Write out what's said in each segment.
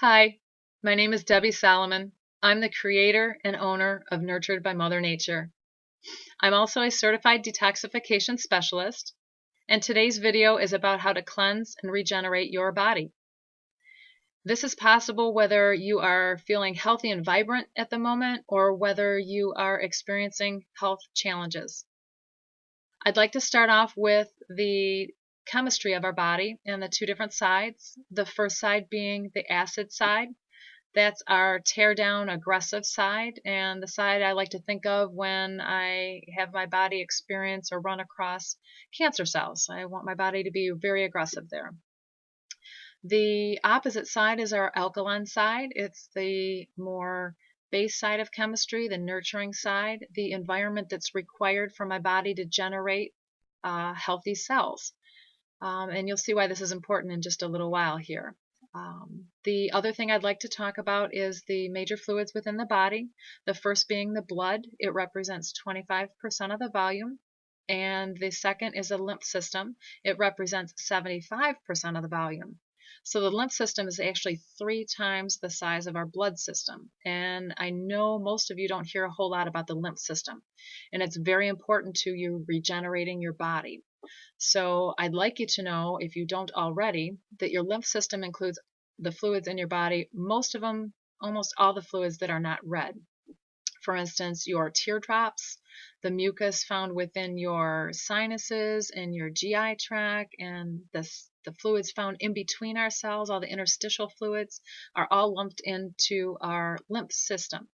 Hi, my name is Debbie Solomon. I'm the creator and owner of Nurtured by Mother Nature. I'm also a certified detoxification specialist, and today's video is about how to cleanse and regenerate your body. This is possible whether you are feeling healthy and vibrant at the moment or whether you are experiencing health challenges. I'd like to start off with the chemistry of our body and the two different sides. The first side being the acid side. That's our tear down aggressive side, and the side I like to think of when I have my body experience or run across cancer cells. I want my body to be very aggressive there. The opposite side is our alkaline side. It's the more base side of chemistry, the nurturing side, the environment that's required for my body to generate healthy cells. And you'll see why this is important in just a little while here. The other thing I'd like to talk about is the major fluids within the body. The first being the blood. It represents 25% of the volume. And the second is the lymph system. It represents 75% of the volume. So the lymph system is actually 3 times the size of our blood system. And I know most of you don't hear a whole lot about the lymph system. And it's very important to you regenerating your body. So I'd like you to know, if you don't already, that your lymph system includes the fluids in your body, most of them, almost all the fluids that are not red. For instance, your teardrops, the mucus found within your sinuses and your GI tract, and the fluids found in between our cells, all the interstitial fluids, are all lumped into our lymph system.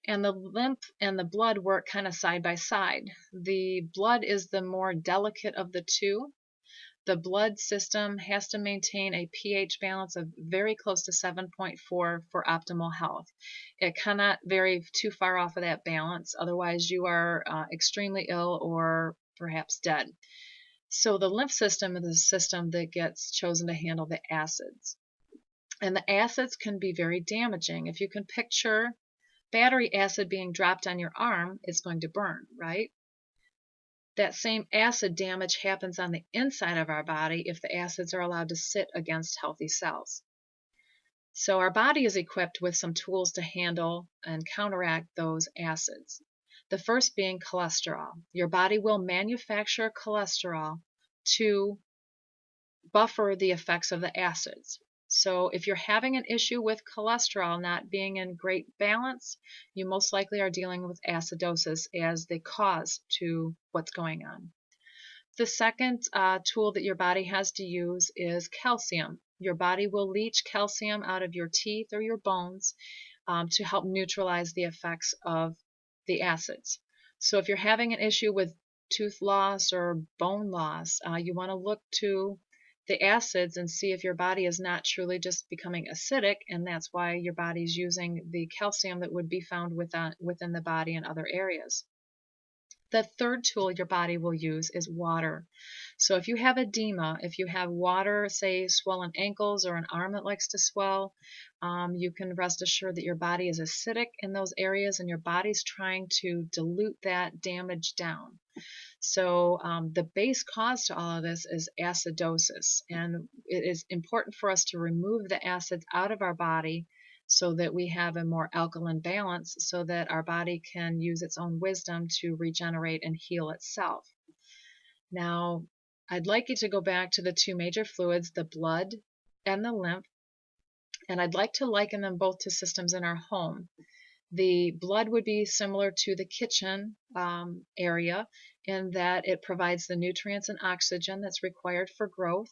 And the lymph and the blood work kind of side by side. The blood is the more delicate of the two. The blood system has to maintain a pH balance of very close to 7.4 for optimal health. It cannot vary too far off of that balance, otherwise you are extremely ill or perhaps dead. So the lymph system is the system that gets chosen to handle the acids. And the acids can be very damaging. If you can picture battery acid being dropped on your arm, it's going to burn, right? That same acid damage happens on the inside of our body if the acids are allowed to sit against healthy cells. So our body is equipped with some tools to handle and counteract those acids. The first being cholesterol. Your body will manufacture cholesterol to buffer the effects of the acids. So if you're having an issue with cholesterol not being in great balance, you most likely are dealing with acidosis as the cause to what's going on. The second tool that your body has to use is calcium. Your body will leach calcium out of your teeth or your bones to help neutralize the effects of the acids. So if you're having an issue with tooth loss or bone loss, you want to look to the acids and see if your body is not truly just becoming acidic, and that's why your body's using the calcium that would be found within the body in other areas. The third tool your body will use is water. So if you have edema, if you have water, say swollen ankles or an arm that likes to swell, you can rest assured that your body is acidic in those areas and your body's trying to dilute that damage down. So the base cause to all of this is acidosis, and it is important for us to remove the acids out of our body so that we have a more alkaline balance so that our body can use its own wisdom to regenerate and heal itself. Now, I'd like you to go back to the two major fluids, the blood and the lymph, and I'd like to liken them both to systems in our home. The blood would be similar to the kitchen area in that it provides the nutrients and oxygen that's required for growth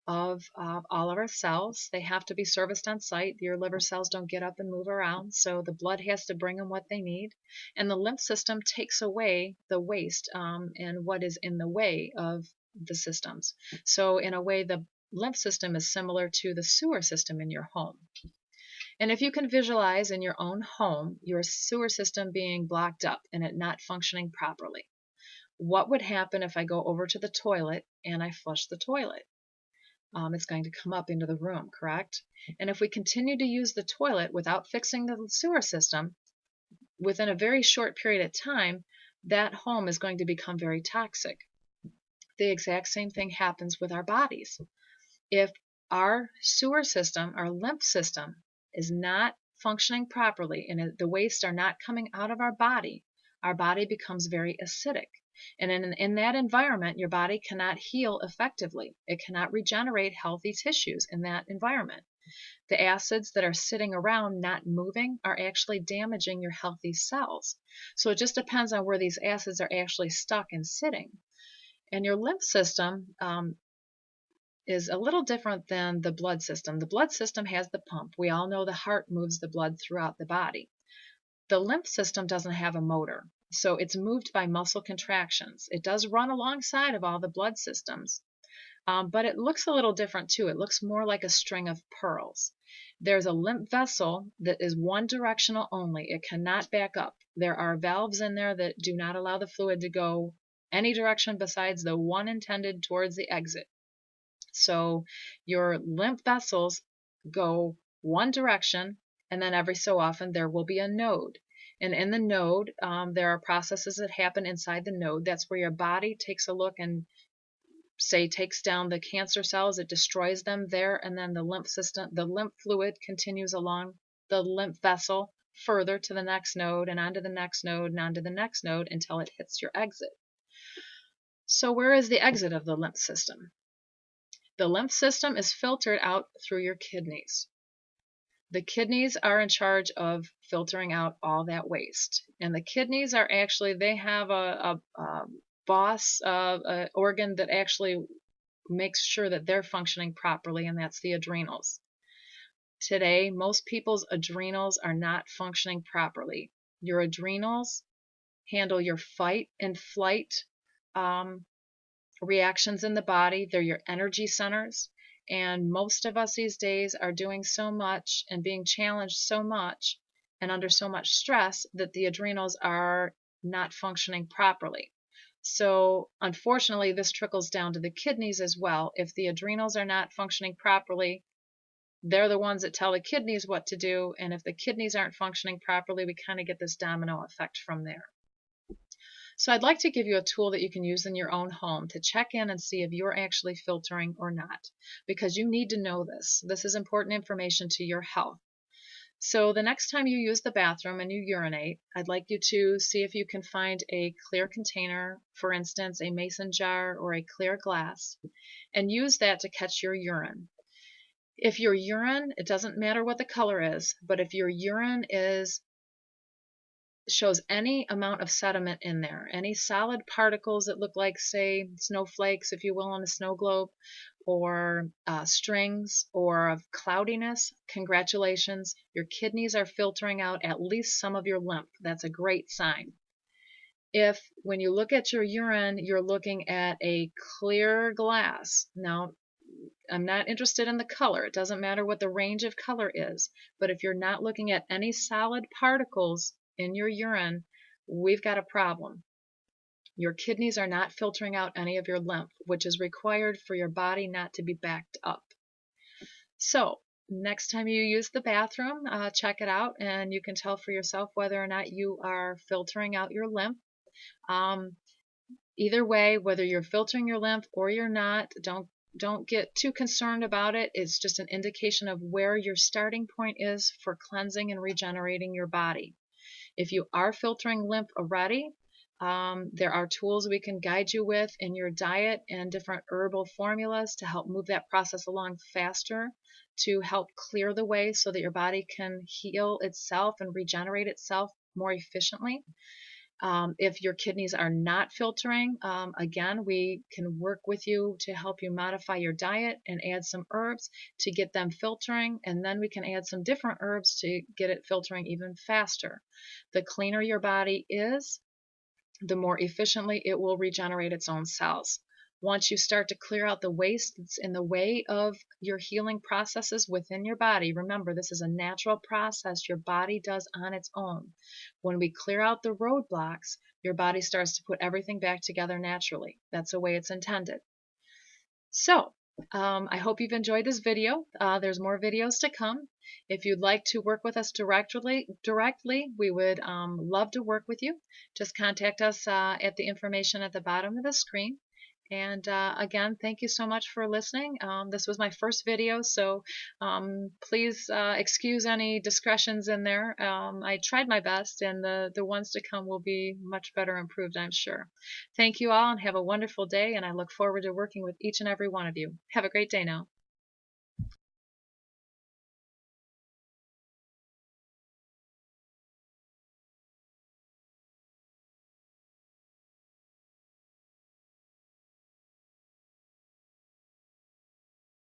of all of our cells. They have to be serviced on site. Your liver cells don't get up and move around, so the blood has to bring them what they need. And the lymph system takes away the waste and what is in the way of the systems. So in a way, the lymph system is similar to the sewer system in your home. And if you can visualize in your own home your sewer system being blocked up and it not functioning properly, what would happen if I go over to the toilet and I flush the toilet? It's going to come up into the room, correct? And if we continue to use the toilet without fixing the sewer system, within a very short period of time, that home is going to become very toxic. The exact same thing happens with our bodies. If our sewer system, our lymph system, is not functioning properly and the wastes are not coming out of our body becomes very acidic. And in that environment, your body cannot heal effectively. It cannot regenerate healthy tissues in that environment. The acids that are sitting around not moving are actually damaging your healthy cells. So it just depends on where these acids are actually stuck and sitting. And your lymph system is a little different than the blood system. The blood system has the pump. We all know the heart moves the blood throughout the body. The lymph system doesn't have a motor, so it's moved by muscle contractions. It does run alongside of all the blood systems, but it looks a little different too. It looks more like a string of pearls. There's a lymph vessel that is one directional only. It cannot back up. There are valves in there that do not allow the fluid to go any direction besides the one intended towards the exit. So your lymph vessels go one direction, and then every so often there will be a node. And in the node, there are processes that happen inside the node. That's where your body takes a look and takes down the cancer cells, it destroys them there, and then the lymph fluid continues along the lymph vessel further to the next node and onto the next node and onto the next node until it hits your exit. So where is the exit of the lymph system? The lymph system is filtered out through your kidneys. The kidneys are in charge of filtering out all that waste. And the kidneys are actually, they have a boss organ that actually makes sure that they're functioning properly, and that's the adrenals. Today, most people's adrenals are not functioning properly. Your adrenals handle your fight and flight reactions in the body. They're your energy centers. And most of us these days are doing so much and being challenged so much and under so much stress that the adrenals are not functioning properly. So unfortunately, this trickles down to the kidneys as well. If the adrenals are not functioning properly, they're the ones that tell the kidneys what to do. And if the kidneys aren't functioning properly, we kind of get this domino effect from there. So I'd like to give you a tool that you can use in your own home to check in and see if you're actually filtering or not, because you need to know this. This is important information to your health. So the next time you use the bathroom and you urinate, I'd like you to see if you can find a clear container, for instance, a mason jar or a clear glass, and use that to catch your urine. If your urine, it doesn't matter what the color is, but if your urine shows any amount of sediment in there, any solid particles that look like, say, snowflakes, if you will, on a snow globe, or strings, or of cloudiness, congratulations, your kidneys are filtering out at least some of your lymph. That's a great sign. If, when you look at your urine, you're looking at a clear glass, now, I'm not interested in the color. It doesn't matter what the range of color is. But if you're not looking at any solid particles in your urine, we've got a problem. Your kidneys are not filtering out any of your lymph, which is required for your body not to be backed up. So next time you use the bathroom, check it out, and you can tell for yourself whether or not you are filtering out your lymph. Either way, whether you're filtering your lymph or you're not, don't get too concerned about it. It's just an indication of where your starting point is for cleansing and regenerating your body. If you are filtering lymph already, there are tools we can guide you with in your diet and different herbal formulas to help move that process along faster, to help clear the way so that your body can heal itself and regenerate itself more efficiently. If your kidneys are not filtering, again, we can work with you to help you modify your diet and add some herbs to get them filtering, and then we can add some different herbs to get it filtering even faster. The cleaner your body is, the more efficiently it will regenerate its own cells. Once you start to clear out the waste that's in the way of your healing processes within your body, remember, this is a natural process your body does on its own. When we clear out the roadblocks, your body starts to put everything back together naturally. That's the way it's intended. So, I hope you've enjoyed this video. There's more videos to come. If you'd like to work with us directly, we would love to work with you. Just contact us at the information at the bottom of the screen. And again, thank you so much for listening. This was my first video, so please excuse any discretions in there. I tried my best, and the ones to come will be much better improved, I'm sure. Thank you all, and have a wonderful day, and I look forward to working with each and every one of you. Have a great day now.